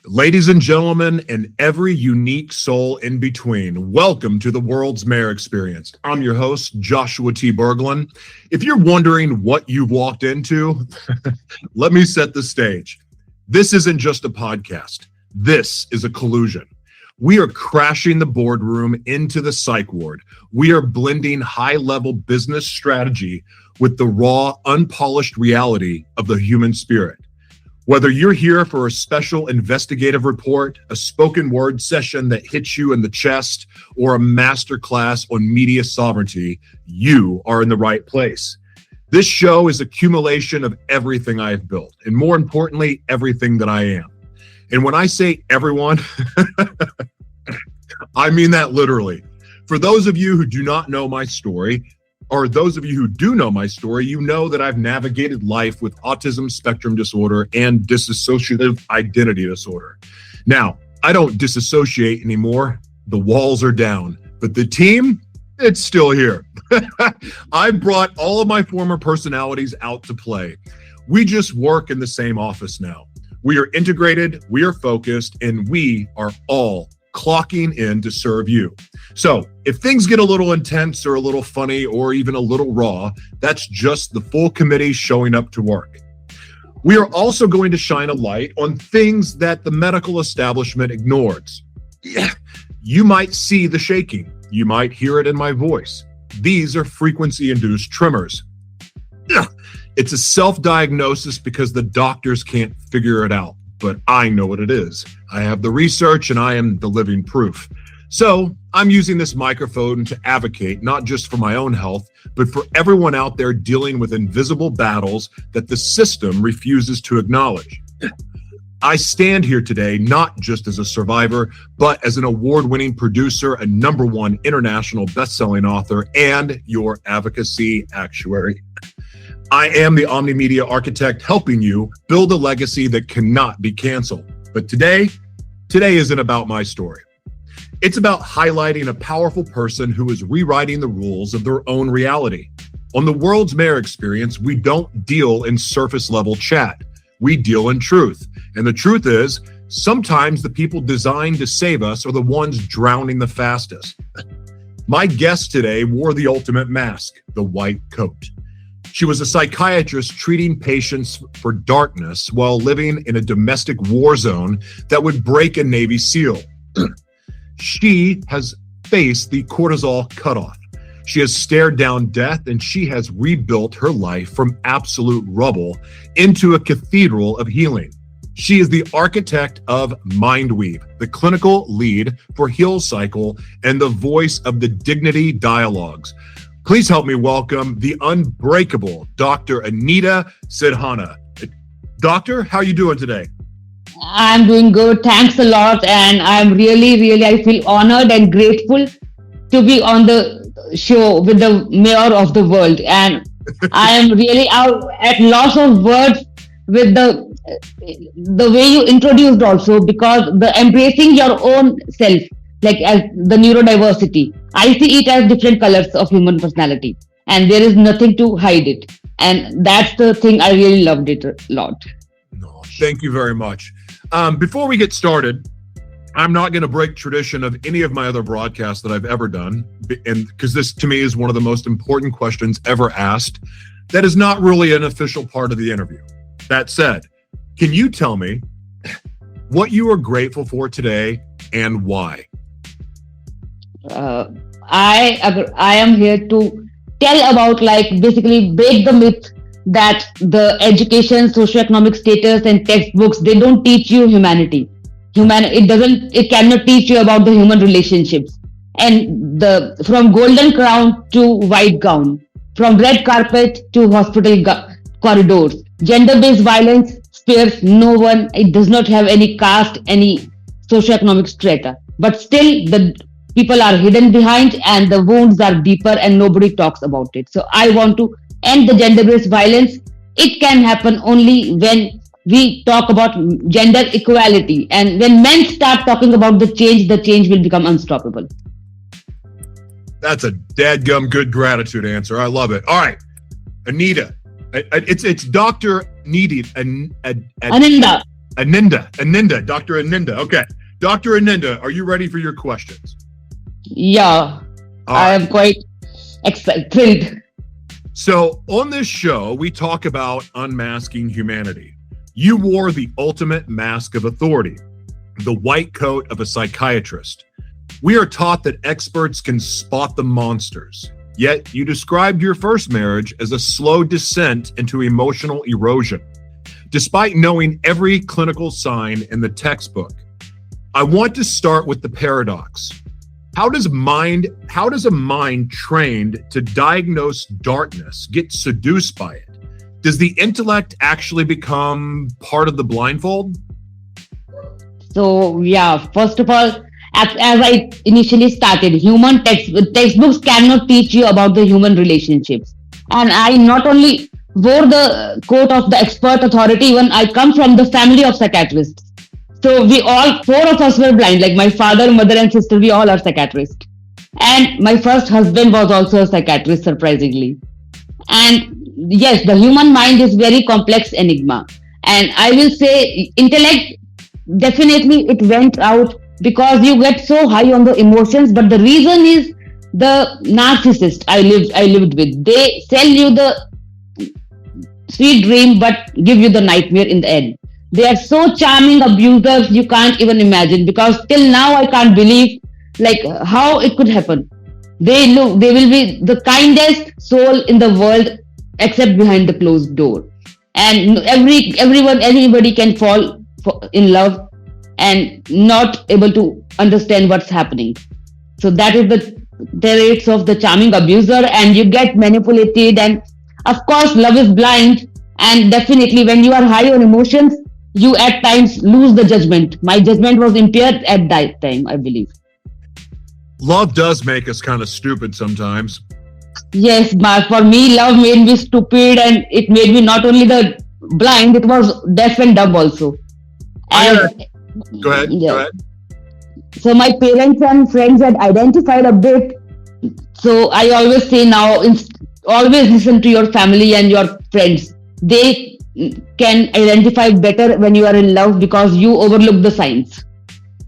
Ladies and gentlemen, and every unique soul in between, welcome to the World's Mayor Experience. I'm your host, Joshua T. Berglan. If you're wondering what you've walked into, let me set the stage. This isn't just a podcast. This is a collusion. We are crashing the boardroom into the psych ward. We are blending high-level business strategy with the raw, unpolished reality of the human spirit. Whether you're here for a special investigative report, a spoken word session that hits you in the chest, or a masterclass on media sovereignty, you are in the right place. This show is accumulation of everything I have built, and more importantly, everything that I am. And when I say everyone, I mean that literally. For those of you who do not know my story, or those of you who do know my story, you know that I've navigated life with autism spectrum disorder and dissociative identity disorder. Now, I don't disassociate anymore. The walls are down, but the team, it's still here. I brought all of my former personalities out to play. We just work in the same office now. We are integrated, we are focused, and we are all clocking in to serve you. So if things get a little intense or a little funny or even a little raw, that's just the full committee showing up to work. We are also going to shine a light on things that the medical establishment ignores. Yeah, you might see the shaking. You might hear it in my voice. These are frequency-induced tremors. Yeah, it's a self-diagnosis because the doctors can't figure it out. But I know what it is. I have the research and I am the living proof. So I'm using this microphone to advocate not just for my own health, but for everyone out there dealing with invisible battles that the system refuses to acknowledge. I stand here today not just as a survivor, but as an award-winning producer, a #1 international best-selling author, and your advocacy actuary. I am the omnimedia architect helping you build a legacy that cannot be canceled. But today isn't about my story. It's about highlighting a powerful person who is rewriting the rules of their own reality. On the World's Mayor Experience, we don't deal in surface level chat. We deal in truth. And the truth is, sometimes the people designed to save us are the ones drowning the fastest. My guest today wore the ultimate mask, the white coat. She was a psychiatrist treating patients for darkness while living in a domestic war zone that would break a Navy SEAL. She has faced the cortisol cutoff. She has stared down death, and she has rebuilt her life from absolute rubble into a cathedral of healing. She is the architect of Mindweave, the clinical lead for Healcycle, and the voice of the Dignity Dialogues. Please help me welcome the unbreakable Dr. Aninda Sidhana. Doctor, how are you doing today? I'm doing good. Thanks a lot. And I'm really, I feel honored and grateful to be on the show with the mayor of the world. And I am really out at loss of words with the way you introduced also, because the embracing your own self, like as the neurodiversity. I see it as different colors of human personality, and there is nothing to hide it. And that's the thing I really loved it a lot. No, thank you very much. Before we get started, I'm not going to break tradition of any of my other broadcasts that I've ever done, and because this to me is one of the most important questions ever asked. That is not really an official part of the interview. That said, can you tell me what you are grateful for today and why? I am here to tell about, like, basically break the myth that the education, socioeconomic status, and textbooks, they don't teach you humanity. It cannot teach you about the human relationships. And from golden crown to white gown, from red carpet to hospital corridors, gender-based violence spares no one. It does not have any caste, any socioeconomic strata. But still, the people are hidden behind, and the wounds are deeper, and nobody talks about it. So I want to end the gender-based violence. It can happen only when we talk about gender equality. And when men start talking about the change will become unstoppable. That's a dadgum good gratitude answer. I love it. All right, Anita. It's Dr. Aninda. Aninda, Dr. Aninda. Okay. Dr. Aninda, are you ready for your questions? Yeah, I am quite thrilled. So on this show, we talk about unmasking humanity. You wore the ultimate mask of authority, the white coat of a psychiatrist. We are taught that experts can spot the monsters. Yet you described your first marriage as a slow descent into emotional erosion, despite knowing every clinical sign in the textbook. I want to start with the paradox. How does a mind trained to diagnose darkness get seduced by it? Does the intellect actually become part of the blindfold? So yeah, first of all, as I initially started, textbooks cannot teach you about the human relationships. And I not only wore the coat of the expert authority, even I come from the family of psychiatrists. So we all, four of us were blind, like my father, mother, and sister, we all are psychiatrists. And my first husband was also a psychiatrist, surprisingly. And yes, the human mind is very complex enigma. And I will say intellect, definitely it went out because you get so high on the emotions. But the reason is the narcissist I lived with. They sell you the sweet dream, but give you the nightmare in the end. They are so charming abusers, you can't even imagine, because till now I can't believe like how it could happen. They will be the kindest soul in the world except behind the closed door. And anybody can fall in love and not able to understand what's happening. So that is the rates of the charming abuser, and you get manipulated. And of course, love is blind. And definitely when you are high on emotions, you at times lose the judgment. My judgment was impaired at that time, I believe. Love does make us kind of stupid sometimes. Yes, but for me, love made me stupid, and it made me not only the blind, it was deaf and dumb also. And Go ahead. So my parents and friends had identified a bit. So I always say now, always listen to your family and your friends. They can identify better when you are in love because you overlook the signs.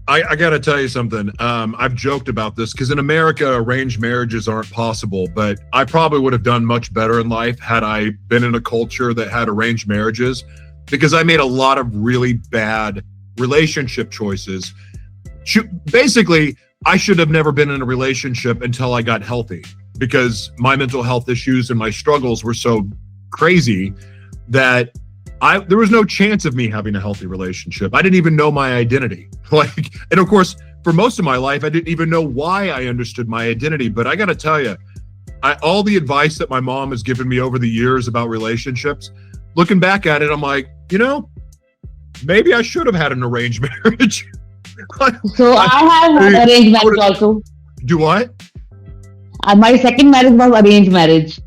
I got to tell you something. I've joked about this because in America, arranged marriages aren't possible, but I probably would have done much better in life had I been in a culture that had arranged marriages, because I made a lot of really bad relationship choices. Basically, I should have never been in a relationship until I got healthy, because my mental health issues and my struggles were so crazy that there was no chance of me having a healthy relationship. I didn't even know my identity. And of course, for most of my life, I didn't even know why I understood my identity. But I got to tell you, all the advice that my mom has given me over the years about relationships, looking back at it, I'm like, maybe I should have had an arranged marriage. So I have an arranged marriage also. Do what? My second marriage was arranged marriage.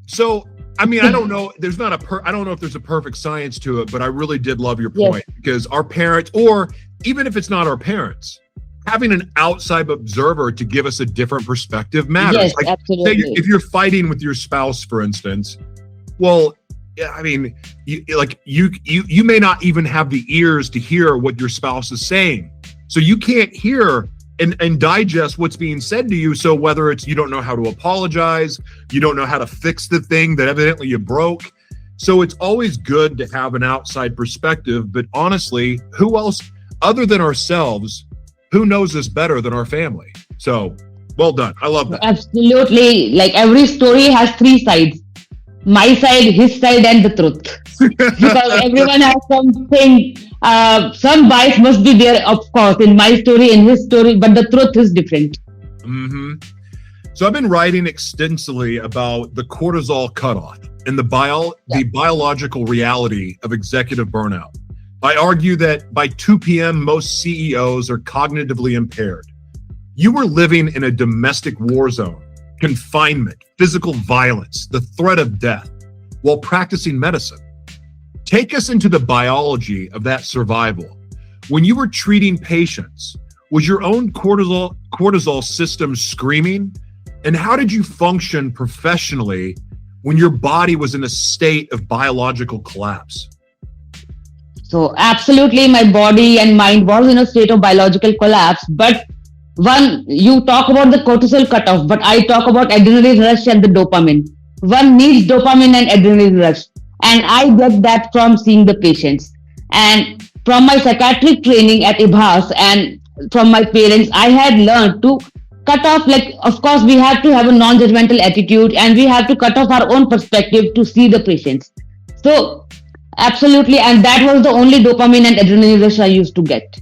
So, I mean, I don't know. I don't know if there's a perfect science to it, but I really did love your point, because our parents, or even if it's not our parents, having an outside observer to give us a different perspective matters. Yes, absolutely. Say if you're fighting with your spouse, for instance, well, I mean, you may not even have the ears to hear what your spouse is saying, so you can't hear and digest what's being said to you. So whether it's you don't know how to apologize, you don't know how to fix the thing that evidently you broke. So it's always good to have an outside perspective. But honestly, who else other than ourselves, who knows us better than our family? So well done. I love that. Absolutely. Like every story has three sides. My side, his side, and the truth. Because everyone has something, some bias must be there, of course, in my story, in his story, but the truth is different. Mm-hmm. So I've been writing extensively about the cortisol cutoff and the biological reality of executive burnout. I argue that by 2 p.m., most CEOs are cognitively impaired. You were living in a domestic war zone, confinement, physical violence, the threat of death, while practicing medicine. Take us into the biology of that survival. When you were treating patients, was your own cortisol system screaming? And how did you function professionally when your body was in a state of biological collapse? So absolutely, my body and mind was in a state of biological collapse. But one, you talk about the cortisol cutoff, but I talk about adrenaline rush and the dopamine. One needs dopamine and adrenaline rush, and I get that from seeing the patients and from my psychiatric training at IBHAS and from my parents. I had learned to cut off. Like, of course, we have to have a non-judgmental attitude, and we have to cut off our own perspective to see the patients. So absolutely, and that was the only dopamine and adrenaline rush I used to get.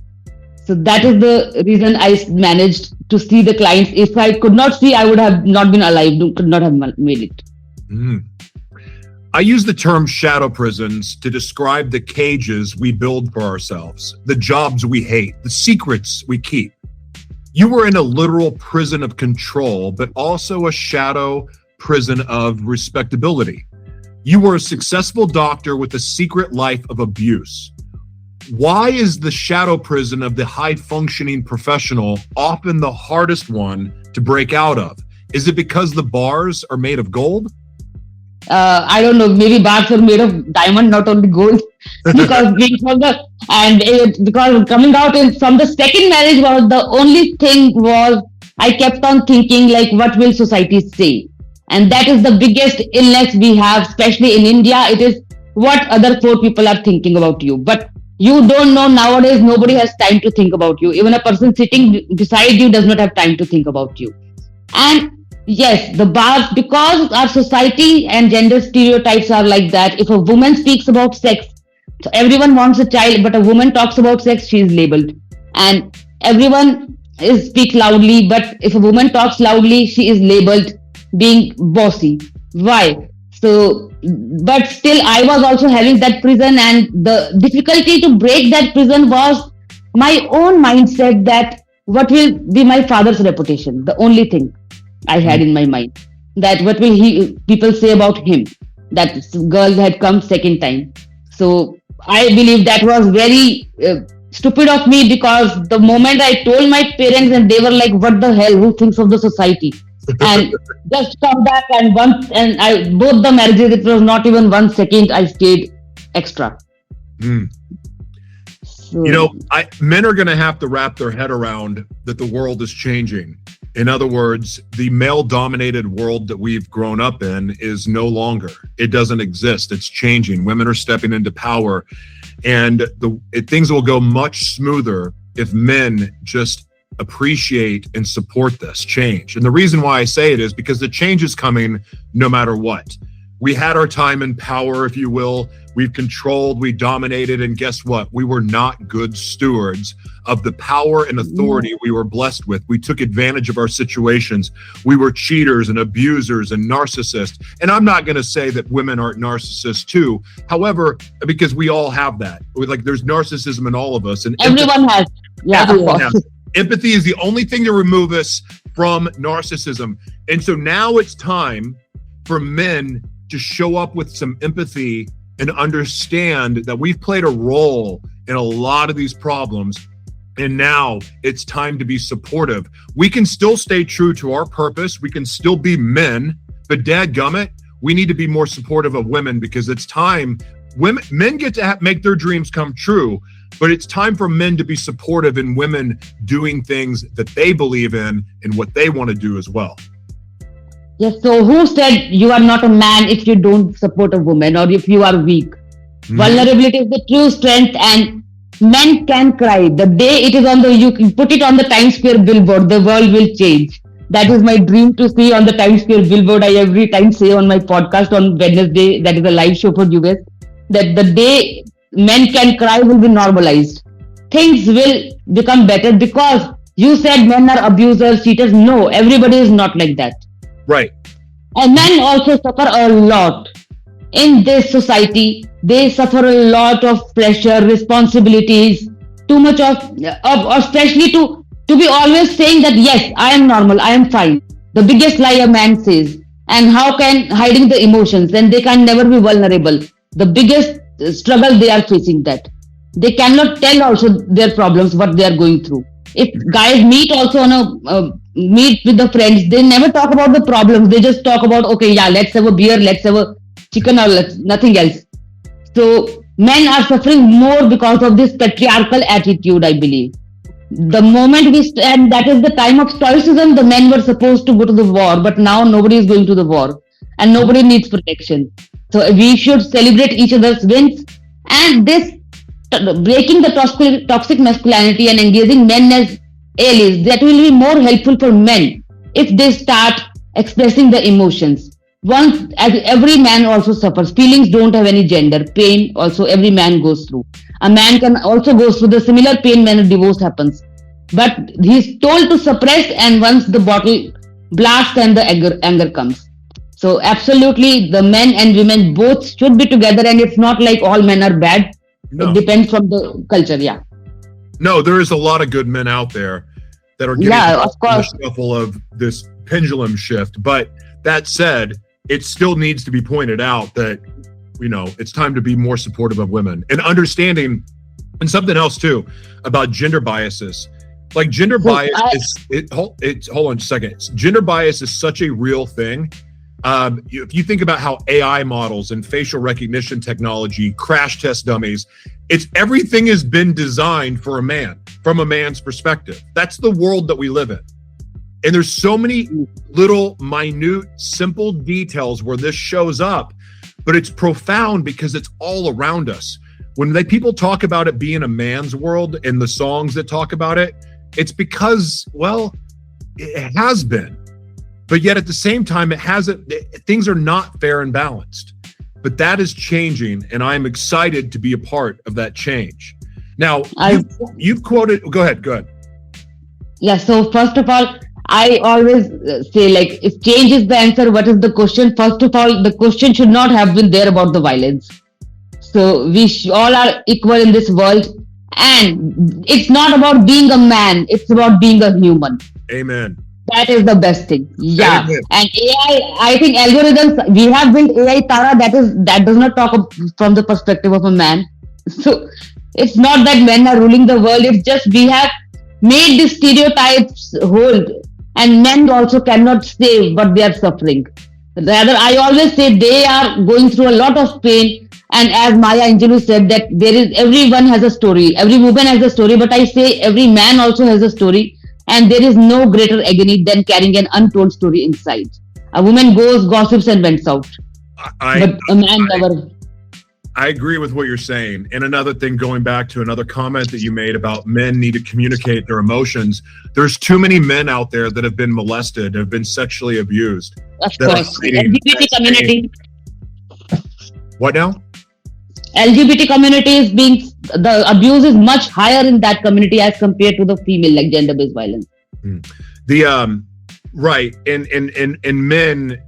So that is the reason I managed to see the clients. If I could not see, I would have not been alive, could not have made it. Mm. I use the term shadow prisons to describe the cages we build for ourselves, the jobs we hate, the secrets we keep. You were in a literal prison of control, but also a shadow prison of respectability. You were a successful doctor with a secret life of abuse. Why is the shadow prison of the high-functioning professional often the hardest one to break out of? Is it because the bars are made of gold? I don't know. Maybe bars are made of diamond, not only gold. Because being from the because coming out from the second marriage was the only thing was I kept on thinking like, what will society say? And that is the biggest illness we have, especially in India. It is what other four people are thinking about you. But you don't know, nowadays nobody has time to think about you. Even a person sitting beside you does not have time to think about you. And yes, the bars, because our society and gender stereotypes are like that. If a woman speaks about sex, so everyone wants a child, but a woman talks about sex, she is labeled. And everyone speaks loudly, but if a woman talks loudly, she is labeled being bossy. Why? So, but still, I was also having that prison, and the difficulty to break that prison was my own mindset that what will be my father's reputation? The only thing I had in my mind, that what will people say about him? That girl had come second time. So I believe that was very stupid of me, because the moment I told my parents, and they were like, "What the hell? Who thinks of the society?" And just come back, and both the marriages, it was not even 1 second I stayed extra. Mm. So, men are going to have to wrap their head around that the world is changing. In other words, the male-dominated world that we've grown up in is no longer. It doesn't exist. It's changing. Women are stepping into power, and things will go much smoother if men just appreciate and support this change. And the reason why I say it is because the change is coming no matter what. We had our time in power, if you will. We've controlled, we dominated, and guess what? We were not good stewards of the power and authority we were blessed with. We took advantage of our situations. We were cheaters and abusers and narcissists. And I'm not going to say that women aren't narcissists too. However, because we all have that. There's narcissism in all of us. And everyone has. Yeah, everyone has. Empathy is the only thing to remove us from narcissism. And so now it's time for men to show up with some empathy and understand that we've played a role in a lot of these problems. And now it's time to be supportive. We can still stay true to our purpose. We can still be men, but dadgummit, we need to be more supportive of women, because it's time. Men get to make their dreams come true, but it's time for men to be supportive in women doing things that they believe in and what they want to do as well. Yes, so who said you are not a man if you don't support a woman, or if you are weak? Vulnerability is the true strength, and men can cry. The day it is you can put it on the Times Square billboard, the world will change. That is my dream, to see on the Times Square billboard. I every time say on my podcast on Wednesday, that is a live show for you guys, that the day men can cry will be normalized. Things will become better, because you said men are abusers, cheaters. No, everybody is not like that. Right. And men also suffer a lot in this society. They suffer a lot of pressure, responsibilities, too much of especially to be always saying that, yes, I am normal, I am fine. The biggest lie a man says. And how can hiding the emotions, and they can never be vulnerable. The biggest struggle they are facing, that they cannot tell also their problems, what they are going through. If guys meet also on meet with the friends, they never talk about the problems. They just talk about, okay, yeah, let's have a beer, let's have a chicken, or nothing else. So Men are suffering more because of this patriarchal attitude, I believe. The moment we stand, that is the time of stoicism, the men were supposed to go to the war, but now nobody is going to the war and nobody needs protection. So we should celebrate each other's wins, and this breaking the toxic masculinity and engaging men as allies, that will be more helpful for men if they start expressing the emotions. Once, as every man also suffers, feelings don't have any gender. Pain also every man goes through. A man can also go through the similar pain when a divorce happens, but he's told to suppress, and once the bottle blasts and the anger comes. So absolutely, the men and women both should be together, and it's not like all men are bad. No. It depends from the culture. Yeah. No, there is a lot of good men out there that are getting of course. the shuffle of this pendulum shift. But that said, it still needs to be pointed out that, it's time to be more supportive of women and understanding, and something else too, about gender biases. Like gender bias hold on a second. Gender bias is such a real thing. If you think about how AI models and facial recognition technology, crash test dummies, everything has been designed for a man, from a man's perspective. That's the world that we live in. And there's so many little, minute, simple details where this shows up, but it's profound because it's all around us. When people talk about it being a man's world and the songs that talk about it, it's because, it has been. But yet at the same time, it hasn't. Things are not fair and balanced. But that is changing, and I'm excited to be a part of that change. Now, you've quoted. Go ahead. Yeah. So first of all, I always say, like, if change is the answer, what is the question? First of all, the question should not have been there about the violence. So we all are equal in this world, and it's not about being a man. It's about being a human. Amen. That is the best thing. Yeah. Amen. And AI, I think algorithms, we have built AI Tara that does not talk from the perspective of a man. So it's not that men are ruling the world. It's just we have made the stereotypes hold, and men also cannot say what they are suffering. Rather, I always say they are going through a lot of pain. And as Maya Angelou said, that everyone has a story. Every woman has a story. But I say every man also has a story. And there is no greater agony than carrying an untold story inside. A woman goes, gossips, and vents out. But a man never. I agree with what you're saying. And another thing, going back to another comment that you made about men need to communicate their emotions. There's too many men out there that have been molested, have been sexually abused. Of course. LGBT community. What now? LGBT community is the abuse is much higher in that community as compared to the female, like gender-based violence. Right. And men,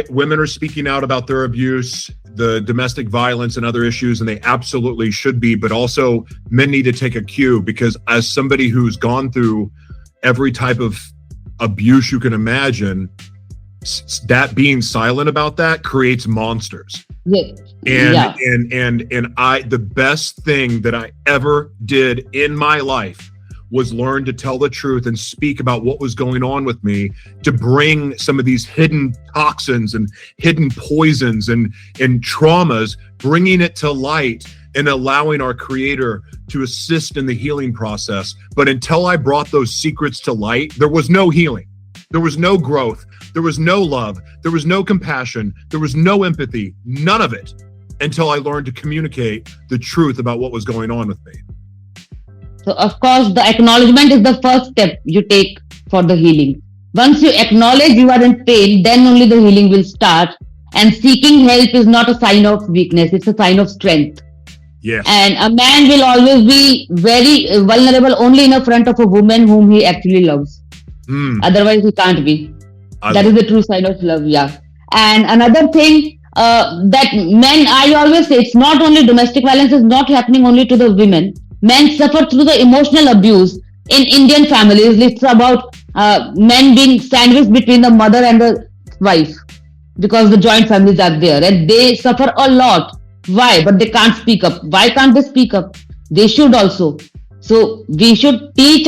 women are speaking out about their abuse, the domestic violence and other issues, and they absolutely should be, but also men need to take a cue, because as somebody who's gone through every type of abuse you can imagine, that being silent about that creates monsters. Yeah. And the best thing that I ever did in my life was learn to tell the truth and speak about what was going on with me, to bring some of these hidden toxins and hidden poisons and traumas, bringing it to light and allowing our Creator to assist in the healing process. But until I brought those secrets to light, there was no healing. There was no growth. There was no love. There was no compassion. There was no empathy. None of it, until I learned to communicate the truth about what was going on with me. So, of course, the acknowledgement is the first step you take for the healing. Once you acknowledge you are in pain, then only the healing will start. And seeking help is not a sign of weakness. It's a sign of strength. Yes. And a man will always be very vulnerable only in the front of a woman whom he actually loves. Otherwise, he can't be. That is the true sign of love, yeah. And another thing that men, I always say, it's not only domestic violence is not happening only to the women. Men suffer through the emotional abuse in Indian families. It's about men being sandwiched between the mother and the wife, because the joint families are there and they suffer a lot. Why? But they can't speak up. Why can't they speak up? They should also. So we should raise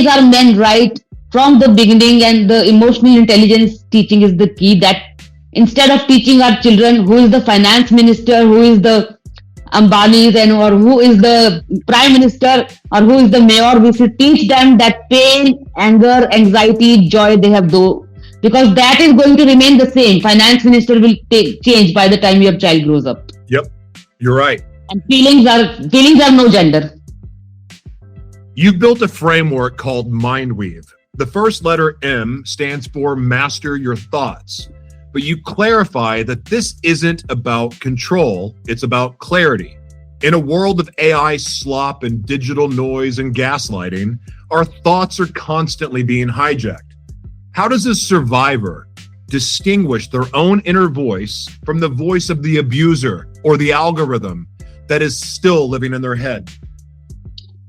our men right from the beginning, and the emotional intelligence teaching is the key. That instead of teaching our children who is the finance minister, who is the Ambani's and or who is the prime minister or who is the mayor, we should teach them that pain, anger, anxiety, joy they have though, because that is going to remain the same. Finance minister will change by the time your child grows up. Yep, you're right. And feelings are no gender. You've built a framework called Mindweave. The first letter M stands for master your thoughts. But you clarify that this isn't about control, it's about clarity. In a world of AI slop and digital noise and gaslighting, our thoughts are constantly being hijacked. How does a survivor distinguish their own inner voice from the voice of the abuser or the algorithm that is still living in their head?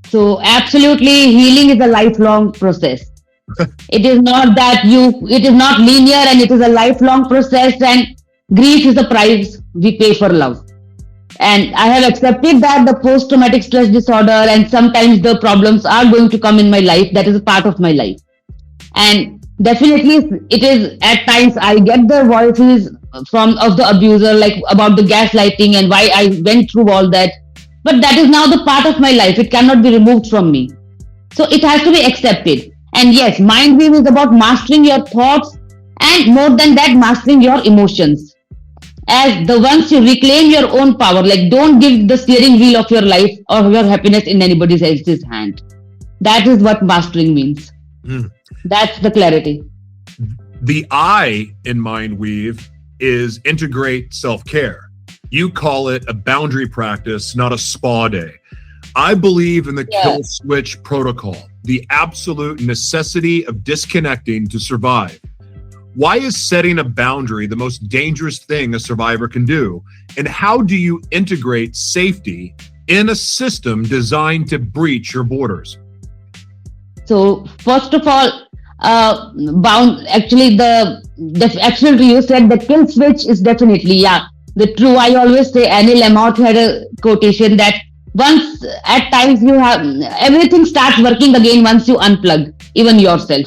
So absolutely, healing is a lifelong process. It is not linear, and it is a lifelong process, and grief is the price we pay for love. And I have accepted that the post-traumatic stress disorder and sometimes the problems are going to come in my life. That is a part of my life. And definitely it is at times I get the voices of the abuser, like about the gaslighting and why I went through all that. But that is now the part of my life. It cannot be removed from me. So it has to be accepted. And yes, Mindweave is about mastering your thoughts and more than that, mastering your emotions. As the once you reclaim your own power, like don't give the steering wheel of your life or your happiness in anybody else's hand. That is what mastering means. That's the clarity. The I in Mindweave is integrate self-care. You call it a boundary practice, not a spa day. I believe in the kill switch protocol, the absolute necessity of disconnecting to survive. Why is setting a boundary the most dangerous thing a survivor can do? And how do you integrate safety in a system designed to breach your borders? So first of all, absolutely you said the kill switch is definitely, the true. I always say Annie Lamott had a quotation that once at times you have everything starts working again once you unplug even yourself.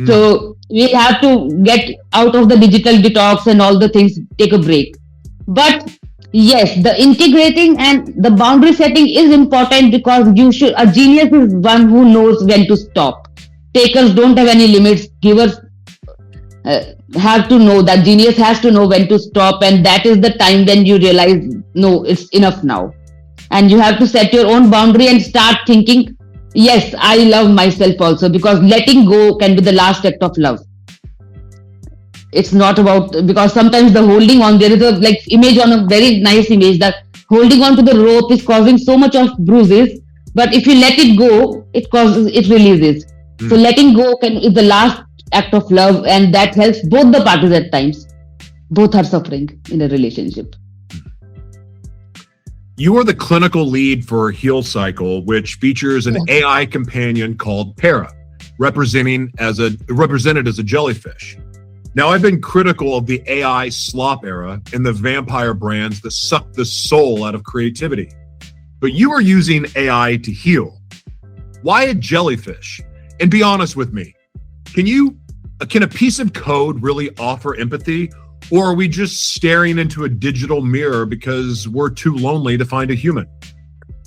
So we have to get out of the digital detox and all the things, take a break. But yes, the integrating and the boundary setting is important because a genius is one who knows when to stop. Takers don't have any limits. Givers have to know that genius has to know when to stop, and that is the time when you realize, no, it's enough now. And you have to set your own boundary and start thinking, yes, I love myself also, because letting go can be the last act of love. It's not about, because sometimes the holding on, there is a image on a very nice image that holding on to the rope is causing so much of bruises, but if you let it go, it releases. So letting go is the last act of love, and that helps both the parties at times. Both are suffering in a relationship. You are the clinical lead for Healcycle, which features an AI companion called Para, represented as a jellyfish. Now, I've been critical of the AI slop era and the vampire brands that suck the soul out of creativity. But you are using AI to heal. Why a jellyfish? And be honest with me, can a piece of code really offer empathy? Or are we just staring into a digital mirror because we're too lonely to find a human?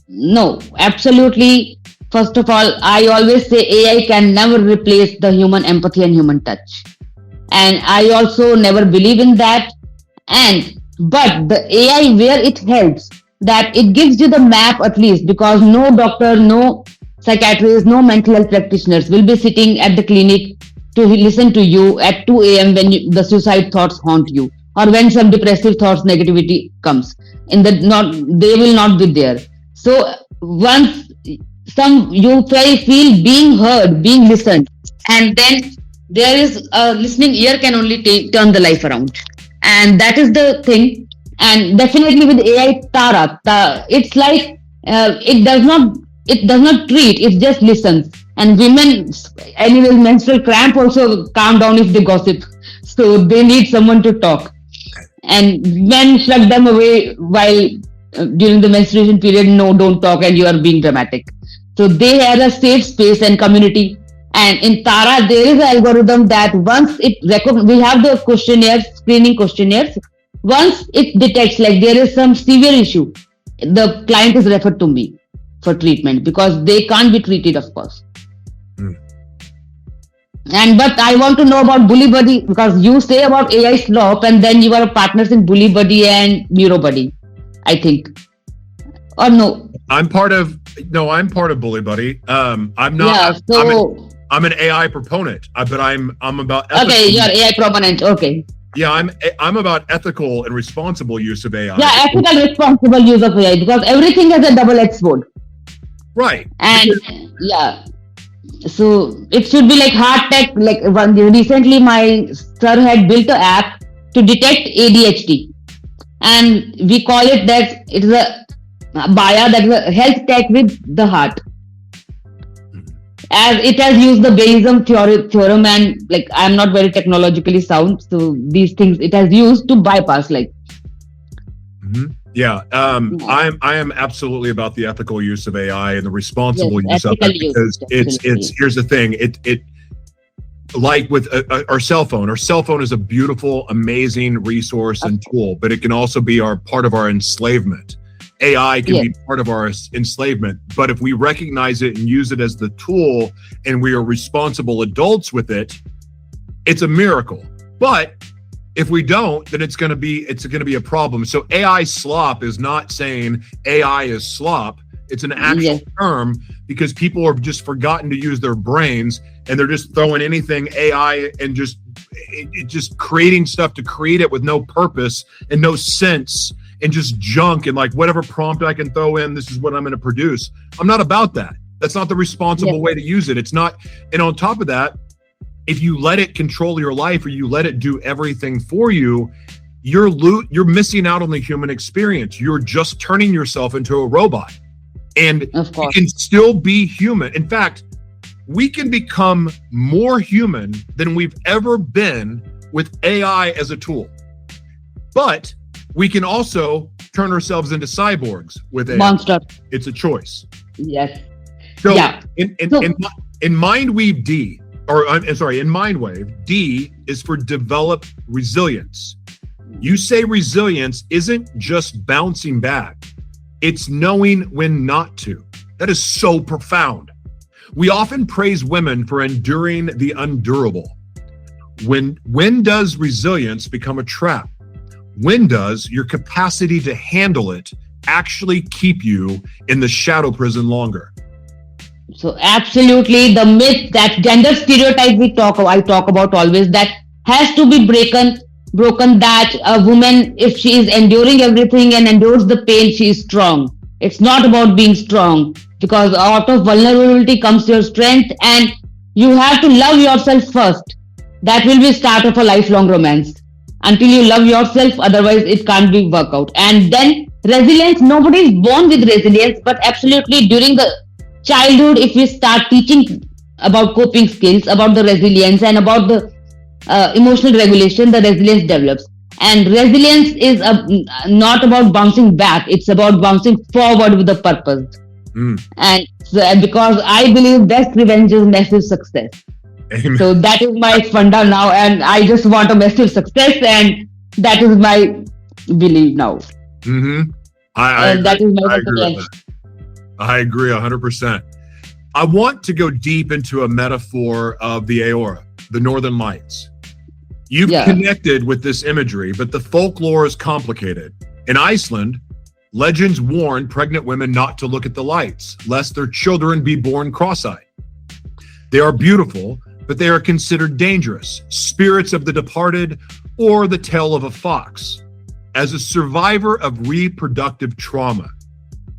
No, absolutely. First of all, I always say AI can never replace the human empathy and human touch. And I also never believe in that. But the AI, where it helps, that it gives you the map at least, because no doctor, no psychiatrist, no mental health practitioners will be sitting at the clinic to listen to you at 2 a.m. when the suicide thoughts haunt you, or when some depressive thoughts, negativity comes. They will not be there. So once you feel being heard, being listened, and then there is a listening ear can only turn the life around. And that is the thing. And definitely with AI, Tara, it's like it does not treat, it just listens. And women, anyway, menstrual cramp also calm down if they gossip. So they need someone to talk. And men shrug them away while during the menstruation period, no, don't talk and you are being dramatic. So they have a safe space and community. And in Tara, there is an algorithm that once we have the questionnaires, screening questionnaires. Once it detects there is some severe issue, the client is referred to me for treatment, because they can't be treated, of course. But I want to know about Bully Buddy, because you say about AI slop, and then you are partners in Bully Buddy and Neuro Buddy, I think. Or no? I'm part of Bully Buddy. I'm not. Yeah, so I'm an AI proponent, but I'm about ethical. Okay, you're AI proponent. Okay. Yeah, I'm about ethical and responsible use of AI. Yeah, ethical, responsible use of AI, because everything has a double-edged sword. Right. And yeah, so it should be like hard tech. Like recently, my sir had built an app to detect ADHD, and we call it that it is a BAYA, that is a health tech with the heart. As it has used the Bayesian theorem, and like I'm not very technologically sound, so these things it has used to bypass like. Yeah, I am absolutely about the ethical use of AI and the responsible use of it, because it's here's the thing, it like with our cell phone. Our cell phone is a beautiful, amazing resource and tool, but it can also be part of our enslavement. AI can be part of our enslavement, but if we recognize it and use it as the tool, and we are responsible adults with it, it's a miracle. But if we don't, then it's going to be a problem. So AI slop is not saying AI is slop. It's an actual term, because people have just forgotten to use their brains, and they're just throwing anything AI and just creating stuff to create it with no purpose and no sense, and just junk, and like whatever prompt I can throw in, this is what I'm going to produce. I'm not about that. That's not the responsible way to use it. It's not. And on top of that, if you let it control your life, or you let it do everything for you, you're missing out on the human experience. You're just turning yourself into a robot. And you can still be human. In fact, we can become more human than we've ever been with AI as a tool. But we can also turn ourselves into cyborgs with AI. Monster. It's a choice. Yes. So in Mindweave D, in Mindwave, D is for develop resilience. You say resilience isn't just bouncing back. It's knowing when not to. That is so profound. We often praise women for enduring the undurable. When does resilience become a trap? When does your capacity to handle it actually keep you in the shadow prison longer? So absolutely, the myth, that gender stereotype I talk about always, that has to be broken, that a woman, if she is enduring everything and endures the pain, she is strong. It's not about being strong, because out of vulnerability comes your strength, and you have to love yourself first. That will be start of a lifelong romance. Until you love yourself, otherwise it can't be work out. And then resilience, nobody is born with resilience, but absolutely during the childhood, if we start teaching about coping skills, about the resilience, and about the emotional regulation, the resilience develops. And resilience is not about bouncing back, it's about bouncing forward with a purpose. And because I believe best revenge is massive success. Amen. So that is my funda now, and I just want a massive success, and that is my belief now. That is my opinion. I agree 100%. I want to go deep into a metaphor of the aura, the Northern Lights. You've connected with this imagery, but the folklore is complicated. In Iceland, legends warn pregnant women not to look at the lights, lest their children be born cross-eyed. They are beautiful, but they are considered dangerous, spirits of the departed, or the tail of a fox. As a survivor of reproductive trauma,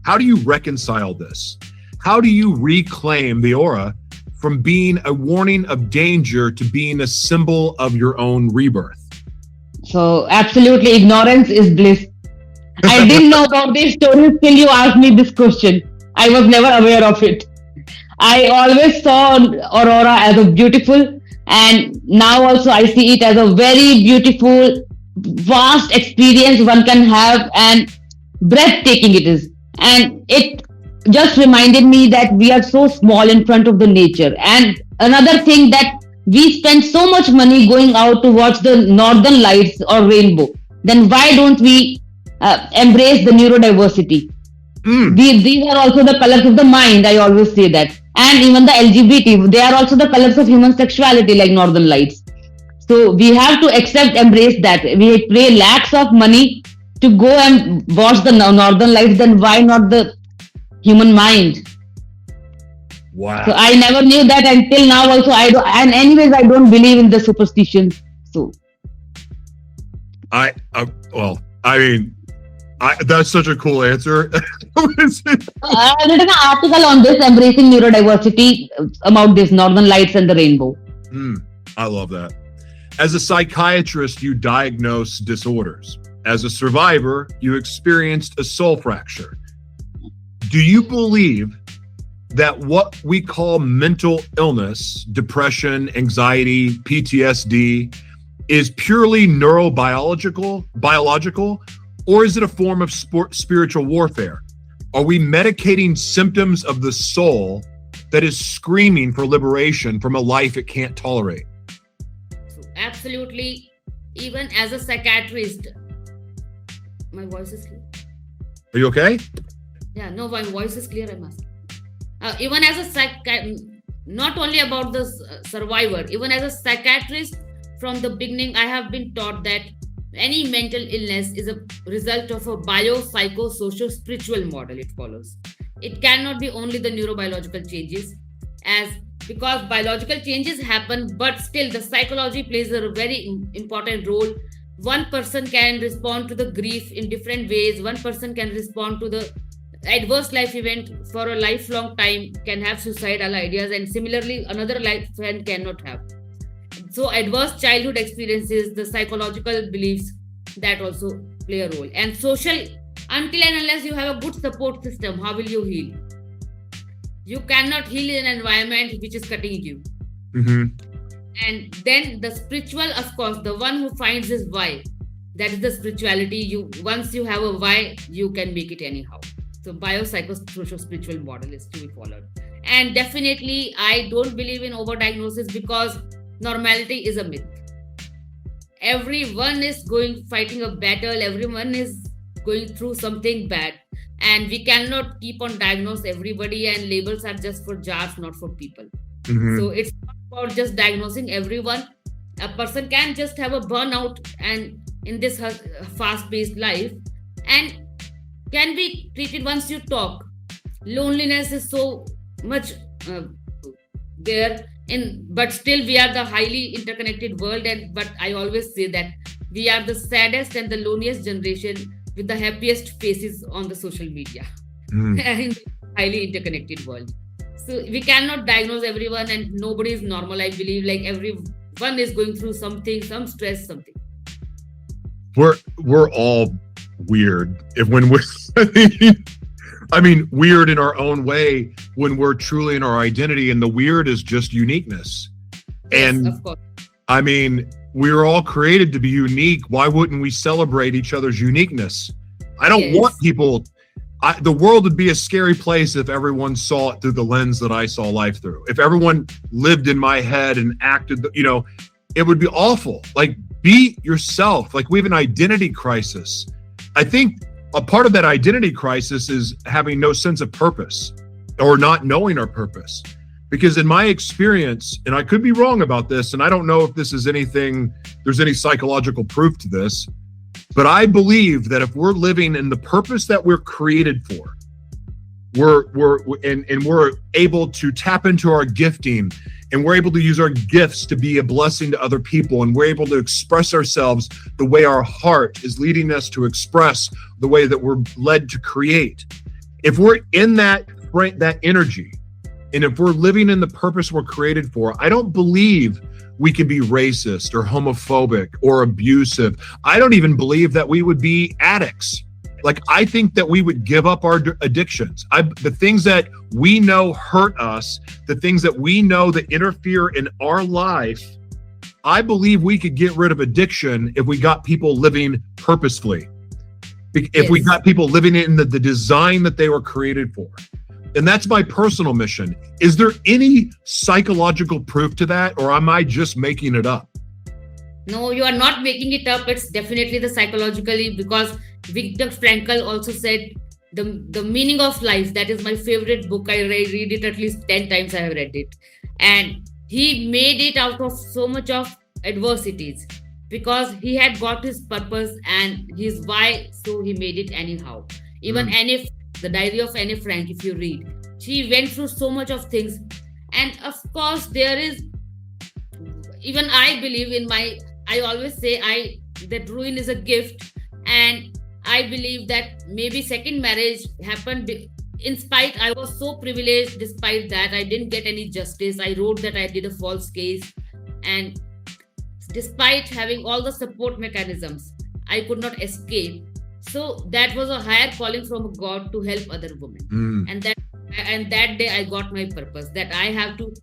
how do you reconcile this? How do you reclaim the aura from being a warning of danger to being a symbol of your own rebirth? So absolutely, ignorance is bliss. I didn't know about these stories till you asked me this question. I was never aware of it. I always saw aurora as a beautiful, and now also I see it as a very beautiful, vast experience one can have, and breathtaking it is. And it just reminded me that we are so small in front of the nature. And another thing, that we spend so much money going out to watch the northern lights or rainbow. Then why don't we embrace the neurodiversity? These are also the colors of the mind. I always say that. And even the LGBT, they are also the colors of human sexuality, like northern lights. So we have to accept, embrace that. We pay lakhs of money to go and watch the northern lights. Then why not the human mind? Wow. So I never knew that until now. Also, I don't. And anyways, I don't believe in the superstition. So that's such a cool answer. I written an article on this, embracing neurodiversity, about this northern lights and the rainbow. I love that. As a psychiatrist, you diagnose disorders. As a survivor, you experienced a soul fracture. Do you believe that what we call mental illness, depression, anxiety, PTSD, is purely biological, or is it a form of spiritual warfare? Are we medicating symptoms of the soul that is screaming for liberation from a life it can't tolerate? So absolutely, even as a psychiatrist, my voice is clear. Are you okay? Yeah, no, my voice is clear, I must. Even as a not only about the survivor, even as a psychiatrist, from the beginning, I have been taught that any mental illness is a result of a bio-psycho-social spiritual model it follows. It cannot be only the neurobiological changes, because biological changes happen, but still the psychology plays a very important role. One person can respond to the grief in different ways. One person can respond to the adverse life event for a lifelong time, can have suicidal ideas, and similarly another life event cannot have. So adverse childhood experiences, the psychological beliefs, that also play a role. And social, until and unless you have a good support system, how will you heal? You cannot heal in an environment which is cutting you. And then the spiritual, of course, the one who finds his why, that is the spirituality. Once you have a why, you can make it anyhow. So biopsychosocial spiritual model is to be followed. And definitely, I don't believe in overdiagnosis, because normality is a myth. Everyone is fighting a battle. Everyone is going through something bad. And we cannot keep on diagnose everybody, and labels are just for jars, not for people. So it's not about just diagnosing everyone. A person can just have a burnout and in this fast-paced life, and can be treated once you talk. Loneliness is so much there, but still we are the highly interconnected world. But I always say that we are the saddest and the loneliest generation with the happiest faces on the social media in the highly interconnected world. So we cannot diagnose everyone, and nobody is normal. I believe like everyone is going through something, some stress, something. We're all weird weird in our own way when we're truly in our identity, and the weird is just uniqueness. And yes, of course. I mean, we're all created to be unique. Why wouldn't we celebrate each other's uniqueness? I don't want people. The world would be a scary place if everyone saw it through the lens that I saw life through. If everyone lived in my head and acted, it would be awful. Like, be yourself. Like, we have an identity crisis. I think a part of that identity crisis is having no sense of purpose, or not knowing our purpose. Because in my experience, and I could be wrong about this, and I don't know if this is there's any psychological proof to this, but I believe that if we're living in the purpose that we're created for, we're able to tap into our gifting, and we're able to use our gifts to be a blessing to other people, and we're able to express ourselves the way our heart is leading us to express, the way that we're led to create. If we're in that energy, and if we're living in the purpose we're created for, I don't believe we can be racist or homophobic or abusive. I don't even believe that we would be addicts. Like, I think that we would give up our addictions. The things that we know hurt us, the things that we know that interfere in our life, I believe we could get rid of addiction if we got people living purposefully. If we got people living in the design that they were created for. And that's my personal mission. Is there any psychological proof to that, or am I just making it up? No, you are not making it up. It's definitely the psychologically, because Viktor Frankl also said the meaning of life. That is my favorite book. I read it at least 10 times. I have read it. And he made it out of so much of adversities, because he had got his purpose and his why, so he made it anyhow. Even the diary of Anne Frank, if you read, she went through so much of things. And of course there is, even I believe in my, I always say that ruin is a gift. And I believe that maybe second marriage happened in spite, I was so privileged. Despite that, I didn't get any justice. I wrote that I did a false case, and despite having all the support mechanisms, I could not escape. So that was a higher calling from God to help other women. And that day I got my purpose, that I have to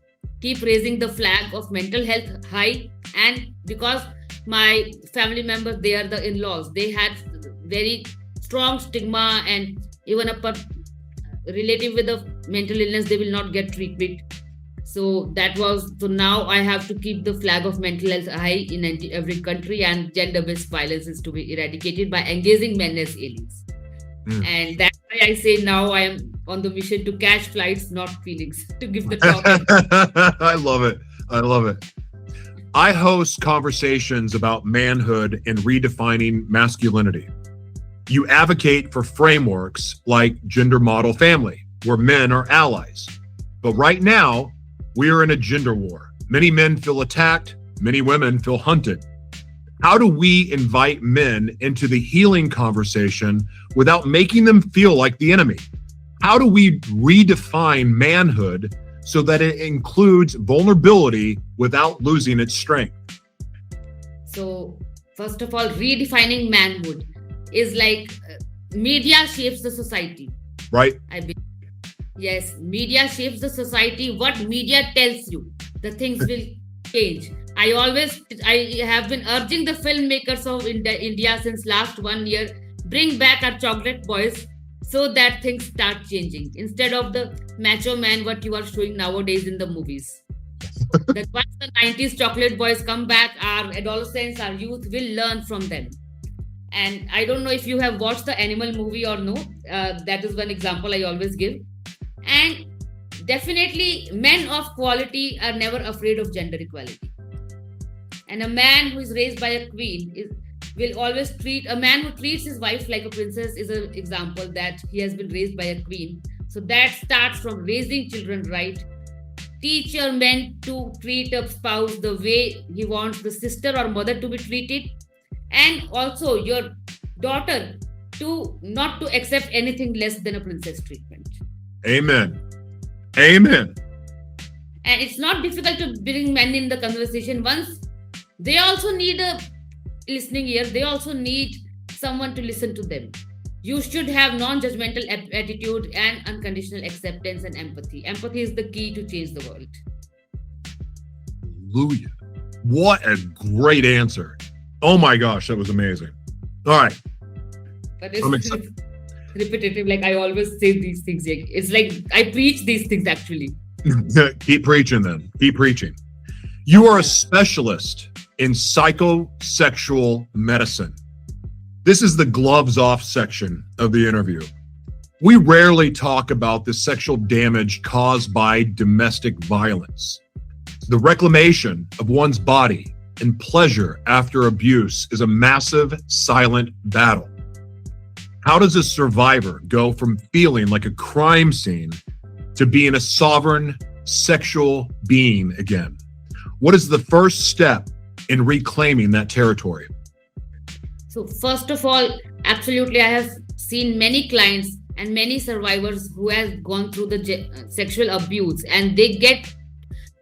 keep raising the flag of mental health high. And because my family members, they are the in-laws, they had very strong stigma, and even a relative with a mental illness, they will not get treatment. So now I have to keep the flag of mental health high in every country, and gender-based violence is to be eradicated by engaging men as aliens. And that's why I say now I am on the mission to catch flights, not feelings, to give the talk. I love it. I host conversations about manhood and redefining masculinity. You advocate for frameworks like gender model family, where men are allies. But right now, we are in a gender war. Many men feel attacked, many women feel hunted. How do we invite men into the healing conversation without making them feel like the enemy? How do we redefine manhood so that it includes vulnerability without losing its strength? So, first of all, redefining manhood is like media shapes the society. Right. I believe. Yes, media shapes the society. What media tells you, the things will change. I have been urging the filmmakers of India since last 1 year, bring back our chocolate boys so that things start changing. Instead of the macho man, what you are showing nowadays in the movies. That once the 90s chocolate boys come back, our adolescents, our youth will learn from them. And I don't know if you have watched the Animal movie or no. That is one example I always give. And definitely, men of quality are never afraid of gender equality. And a man who is raised by a queen will always a man who treats his wife like a princess is an example that he has been raised by a queen. So that starts from raising children right. Teach your men to treat a spouse the way he wants the sister or mother to be treated. And also your daughter to not to accept anything less than a princess treatment. Amen. And it's not difficult to bring men in the conversation. Once they also need a listening ear, they also need someone to listen to them. You should have non-judgmental attitude and unconditional acceptance and empathy. Empathy is the key to change the world. Hallelujah. What a great answer. Oh my gosh, that was amazing. All right. But it's repetitive. Like I always say these things. It's like I preach these things actually. Keep preaching then. Keep preaching. You are a specialist in psychosexual medicine. This is the gloves off section of the interview. We rarely talk about the sexual damage caused by domestic violence. The reclamation of one's body and pleasure after abuse is a massive, silent battle. How does a survivor go from feeling like a crime scene to being a sovereign sexual being again? What is the first step in reclaiming that territory? So first of all, absolutely, I have seen many clients and many survivors who have gone through the sexual abuse, and they get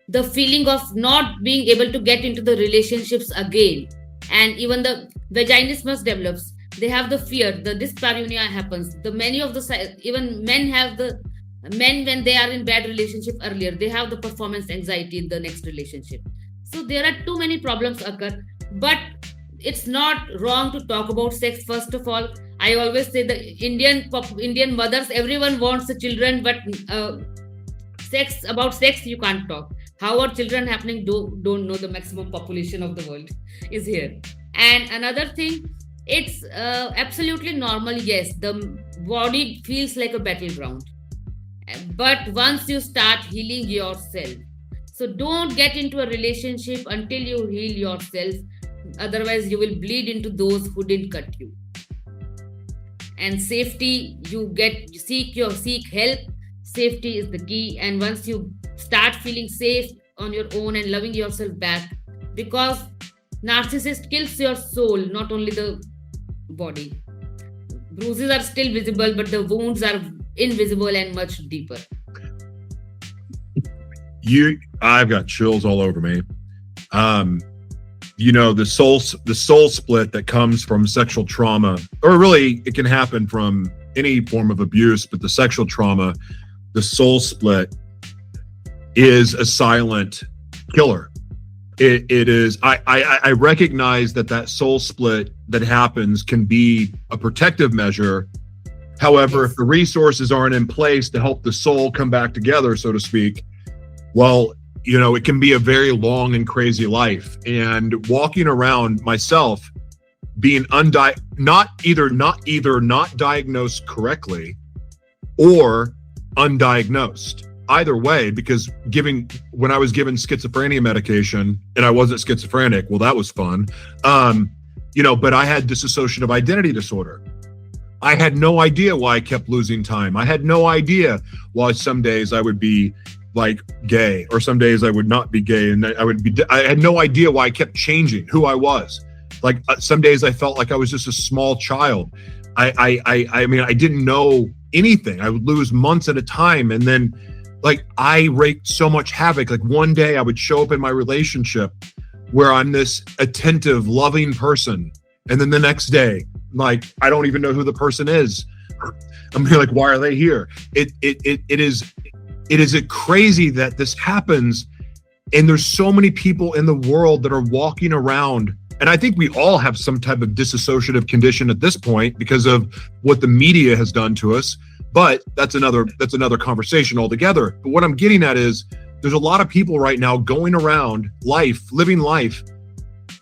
the feeling of not being able to get into the relationships again. And even the vaginismus develops. They have the fear, the dyspareunia happens. Even men when they are in bad relationship earlier, they have the performance anxiety in the next relationship. So there are too many problems occur. But it's not wrong to talk about sex. First of all, I always say the Indian mothers, everyone wants the children, but about sex you can't talk. How are children happening? Don't know. The maximum population of the world is here. And another thing, it's absolutely normal. Yes, the body feels like a battleground. But once you start healing yourself, so don't get into a relationship until you heal yourself. Otherwise, you will bleed into those who didn't cut you. And safety, you seek help. Safety is the key. And once you start feeling safe on your own and loving yourself back, because narcissist kills your soul, not only the body. Bruises are still visible, but the wounds are invisible and much deeper. I've got chills all over me. The soul split that comes from sexual trauma, or really it can happen from any form of abuse, but the sexual trauma, the soul split is a silent killer. It is. I recognize that soul split that happens can be a protective measure. However, if the resources aren't in place to help the soul come back together, so to speak, well, it can be a very long and crazy life. And walking around myself being not diagnosed correctly or undiagnosed. Either way, because when I was given schizophrenia medication and I wasn't schizophrenic, well, that was fun. But I had dissociative identity disorder. I had no idea why I kept losing time. I had no idea why some days I would be like gay or some days I would not be gay. And I had no idea why I kept changing who I was. Like some days I felt like I was just a small child. I didn't know anything. I would lose months at a time. And then I wreaked so much havoc. Like one day I would show up in my relationship where I'm this attentive, loving person. And then the next day, I don't even know who the person is. I'm like, why are they here? It is crazy that this happens. And there's so many people in the world that are walking around. And I think we all have some type of dissociative condition at this point because of what the media has done to us. But that's another conversation altogether. But what I'm getting at is there's a lot of people right now going around living life,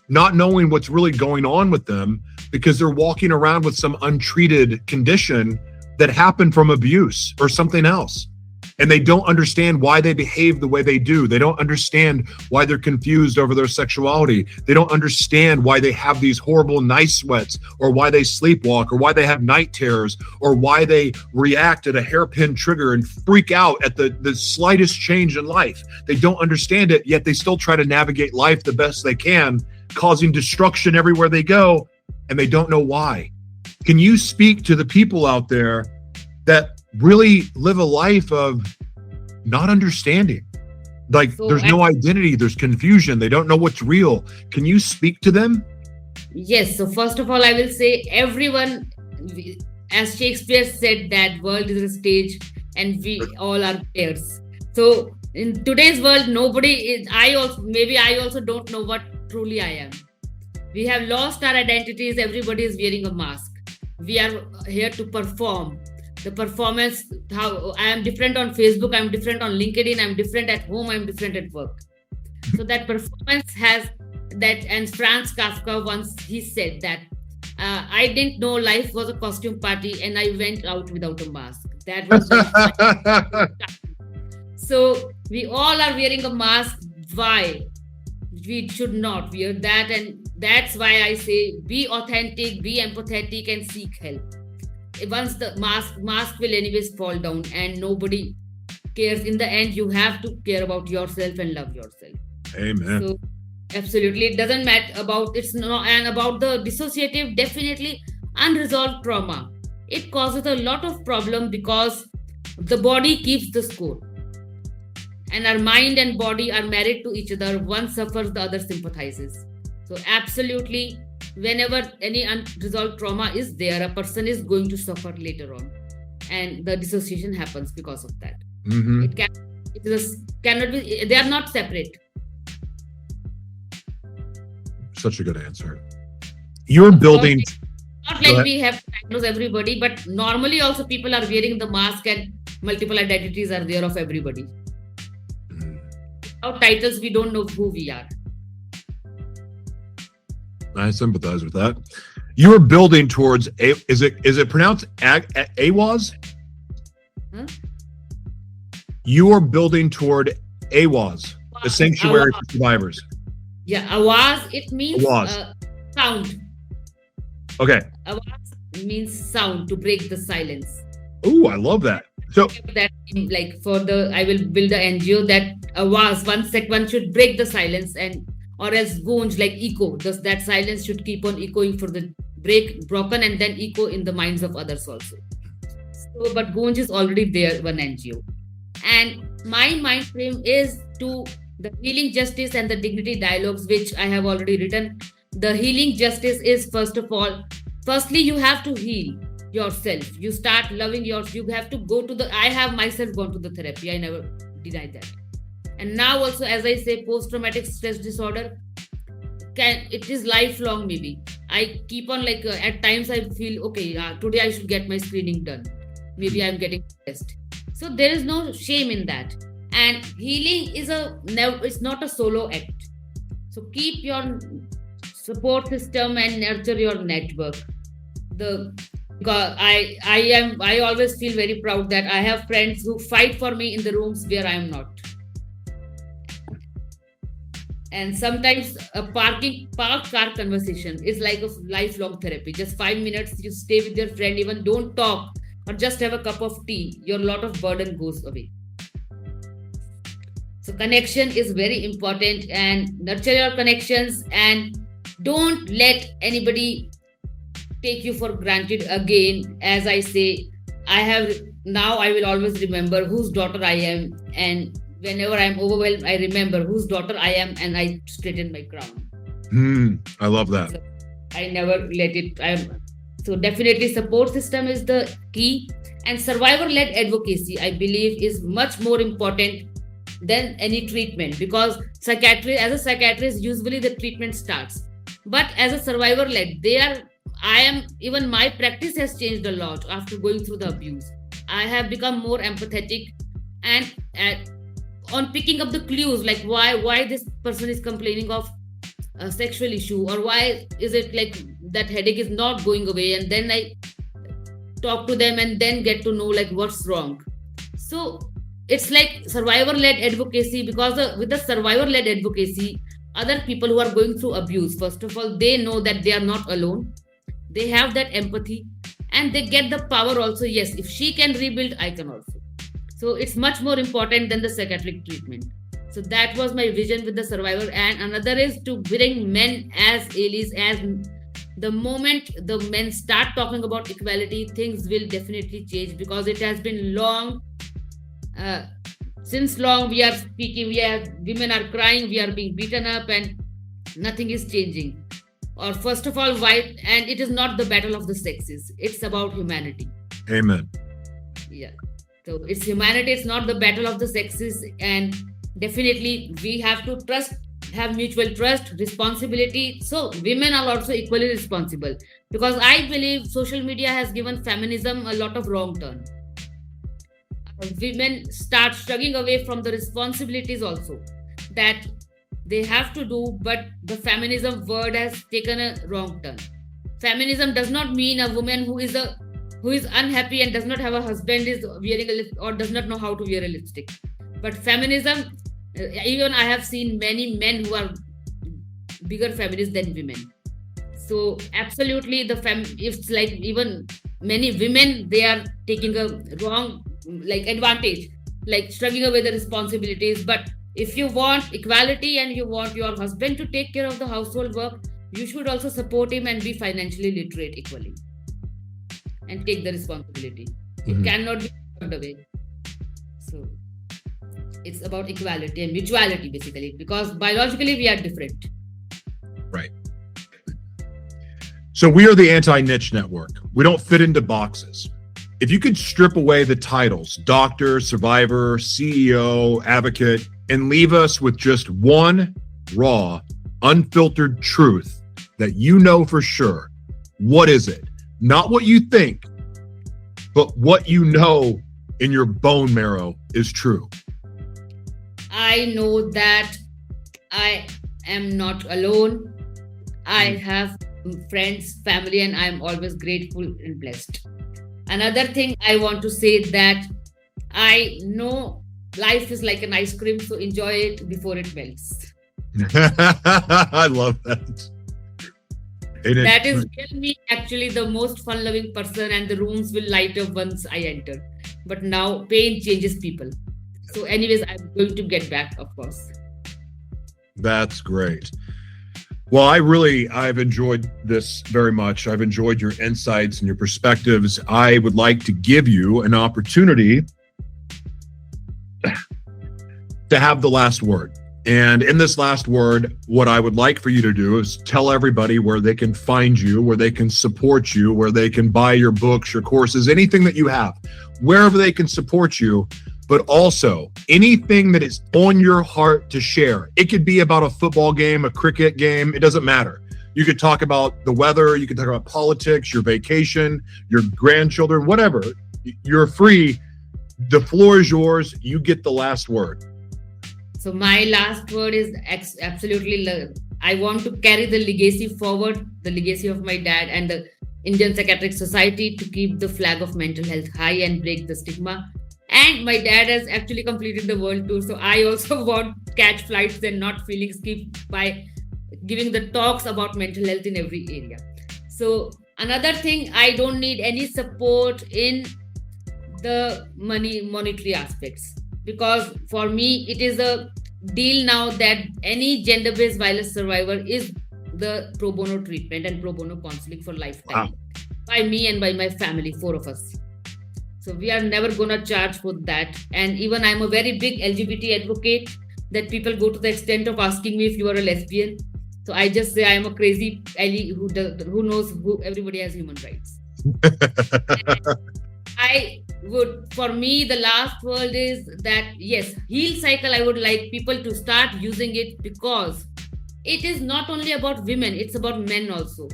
not knowing what's really going on with them because they're walking around with some untreated condition that happened from abuse or something else. And they don't understand why they behave the way they do. They don't understand why they're confused over their sexuality. They don't understand why they have these horrible night sweats, or why they sleepwalk, or why they have night terrors, or why they react at a hairpin trigger and freak out at the slightest change in life. They don't understand it, yet they still try to navigate life the best they can, causing destruction everywhere they go, and they don't know why. Can you speak to the people out there that really live a life of not understanding? There's no identity, there's confusion, they don't know what's real. Can you speak to them? Yes. So first of all, I will say everyone, as Shakespeare said, that world is a stage and we all are players. So in today's world, I also don't know what truly I am. We have lost our identities. Everybody is wearing a mask. We are here to perform. The performance, how I am different on Facebook, I'm different on LinkedIn, I'm different at home, I'm different at work. So that performance has that, and Franz Kafka once he said that I didn't know life was a costume party and I went out without a mask. That was so we all are wearing a mask. Why? We should not wear that, and that's why I say be authentic, be empathetic, and seek help. Once the mask will anyways fall down and nobody cares. In the end, you have to care about yourself and love yourself. Amen. So absolutely, it doesn't matter about about the dissociative, definitely unresolved trauma. It causes a lot of problem because the body keeps the score. And our mind and body are married to each other. One suffers, the other sympathizes. So absolutely, whenever any unresolved trauma is there, a person is going to suffer later on, and the dissociation happens because of that. Mm-hmm. Cannot be. They are not separate. Such a good answer. You're building. Not like we have to diagnose everybody, but normally also people are wearing the mask and multiple identities are there of everybody. Without titles, we don't know who we are. I sympathize with that. You are building towards is it pronounced AWAS? Huh? You are building toward AWAS, the sanctuary for survivors. Yeah, awaz, it means sound. Okay. Awaz means sound, to break the silence. Oh, I love that. So that, like, I will build an NGO that awaz, one should break the silence, and or else gunj, like echo. Thus, that silence should keep on echoing for the broken and then echo in the minds of others also. So, but gunj is already there, one NGO. And my mind frame is to the healing justice and the dignity dialogues, which I have already written. The healing justice is, firstly, you have to heal yourself. You start loving yourself. You have to go to I have myself gone to the therapy. I never denied that. And now also, as I say, post-traumatic stress disorder, it is lifelong maybe. I keep on at times I feel, okay, today I should get my screening done. Maybe I'm getting stressed. So there is no shame in that. And healing it's not a solo act. So keep your support system and nurture your network. I always feel very proud that I have friends who fight for me in the rooms where I am not. And sometimes a parked car conversation is like a lifelong therapy. Just 5 minutes, you stay with your friend, even don't talk or just have a cup of tea. Your lot of burden goes away. So connection is very important, and nurture your connections, and don't let anybody take you for granted again. As I say, I will always remember whose daughter I am, and whenever I'm overwhelmed, I remember whose daughter I am, and I straighten my crown. I love that. So I never let it. So definitely support system is the key, and survivor-led advocacy, I believe, is much more important than any treatment, because as a psychiatrist, usually the treatment starts. But as a survivor-led, even my practice has changed a lot after going through the abuse. I have become more empathetic and on picking up the clues, like why this person is complaining of a sexual issue, or why is it like that headache is not going away, and then I talk to them and then get to know like what's wrong. So it's like survivor-led advocacy, because with the survivor-led advocacy, other people who are going through abuse, first of all, they know that they are not alone. They have that empathy, and they get the power also. Yes, if she can rebuild, I can also. So it's much more important than the psychiatric treatment. So that was my vision with the survivor. And another is to bring men as allies. As the moment the men start talking about equality, things will definitely change, because it has been long. Since long we are speaking, women are crying, we are being beaten up, and nothing is changing. Or first of all, why? And it is not the battle of the sexes. It's about humanity. Amen. Yeah. So it's humanity. It's not the battle of the sexes. And definitely we have to have mutual trust, responsibility. So women are also equally responsible, because I believe social media has given feminism a lot of wrong turn. Women start struggling away from the responsibilities also that they have to do, but the feminism word has taken a wrong turn. Feminism does not mean a woman who is unhappy and does not have a husband is wearing a lipstick or does not know how to wear a lipstick. But feminism, even I have seen many men who are bigger feminists than women. So absolutely, it's like even many women, they are taking a wrong advantage, like struggling away the responsibilities. But if you want equality and you want your husband to take care of the household work, you should also support him and be financially literate equally and take the responsibility. It cannot be turned away. So it's about equality and mutuality, basically, because biologically we are different. Right. So we are the Anti-Niche Network. We don't fit into boxes. If you could strip away the titles, doctor, survivor, CEO, advocate, and leave us with just one raw, unfiltered truth that you know for sure, what is it? Not what you think, but what you know in your bone marrow is true. I know that I am not alone. I have friends, family, and I'm always grateful and blessed. Another thing I want to say that I know life is like an ice cream, so enjoy it before it melts. I love that. That is real me, actually the most fun-loving person, and the rooms will light up once I enter. But now pain changes people. So, anyways, I'm going to get back, of course. That's great. Well, I've enjoyed this very much. I've enjoyed your insights and your perspectives. I would like to give you an opportunity to have the last word. And in this last word, what I would like for you to do is tell everybody where they can find you, where they can support you, where they can buy your books, your courses, anything that you have, wherever they can support you, but also anything that is on your heart to share. It could be about a football game, a cricket game, it doesn't matter. You could talk about the weather, you could talk about politics, your vacation, your grandchildren, whatever. You're free. The floor is yours. You get the last word. So my last word is absolutely, I want to carry the legacy forward, the legacy of my dad and the Indian Psychiatric Society, to keep the flag of mental health high and break the stigma. And my dad has actually completed the world tour. So I also want to catch flights and not feeling skipped by giving the talks about mental health in every area. So another thing, I don't need any support in the monetary aspects, because for me it is a deal now that any gender-based violence survivor is the pro bono treatment and pro bono counseling for lifetime. Wow. By me and by my family, 4 of us. So we are never gonna charge for that. And even I'm a very big LGBT advocate, that people go to the extent of asking me if you are a lesbian. So I just say I am a crazy Ellie who knows everybody has human rights. For me, the last word is that, yes, Healcycle, I would like people to start using it, because it is not only about women, it's about men also.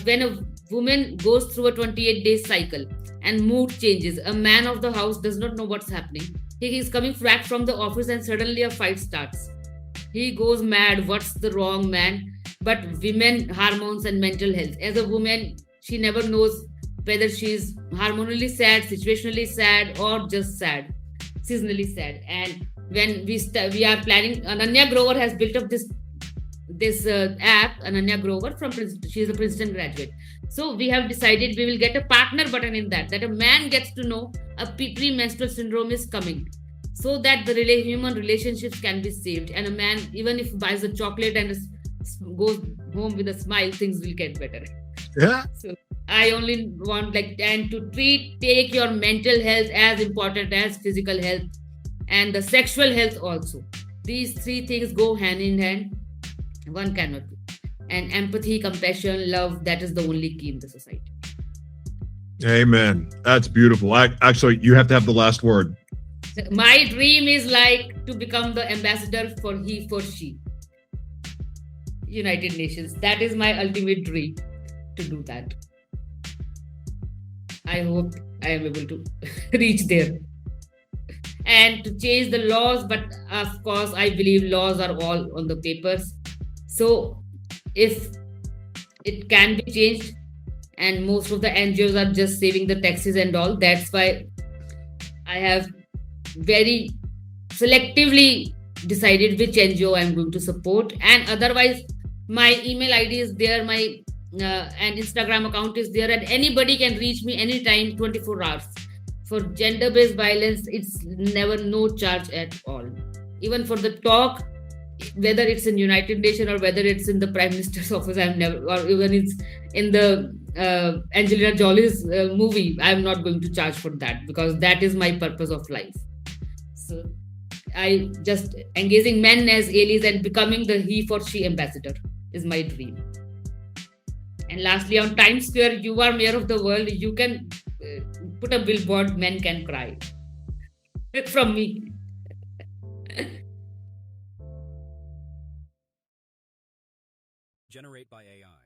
When a woman goes through a 28-day cycle and mood changes, a man of the house does not know what's happening. He is coming back from the office and suddenly a fight starts. He goes mad. What's the wrong, man? But women, hormones and mental health. As a woman, she never knows whether she's hormonally sad, situationally sad, or just sad, seasonally sad. And when we are planning, Ananya Grover has built up this app. Ananya Grover from Princeton, she is a Princeton graduate. So we have decided we will get a partner button in that a man gets to know a premenstrual syndrome is coming, so that the human relationships can be saved. And a man, even if buys a chocolate and goes home with a smile, things will get better. Yeah. So I only want and to take your mental health as important as physical health and the sexual health also. These 3 things go hand in hand. One cannot do. And empathy, compassion, love, that is the only key in the society. Amen. That's beautiful. Actually, you have to have the last word. My dream is to become the ambassador for he, for she. United Nations. That is my ultimate dream, to do that. I hope I am able to reach there. And to change the laws, but of course, I believe laws are all on the papers. So if it can be changed, and most of the NGOs are just saving the taxes and all, that's why I have very selectively decided which NGO I'm going to support. And otherwise, my email ID is there, my and Instagram account is there, and anybody can reach me anytime, 24 hours. For gender-based violence, it's never no charge at all. Even for the talk, whether it's in United Nations or whether it's in the Prime Minister's office, I'm never, or even it's in the Angelina Jolie's movie, I'm not going to charge for that, because that is my purpose of life. So I just engaging men as allies and becoming the he for she ambassador is my dream. And lastly, on Times Square, you are mayor of the world. You can put a billboard, men can cry. From me. Generate by AI.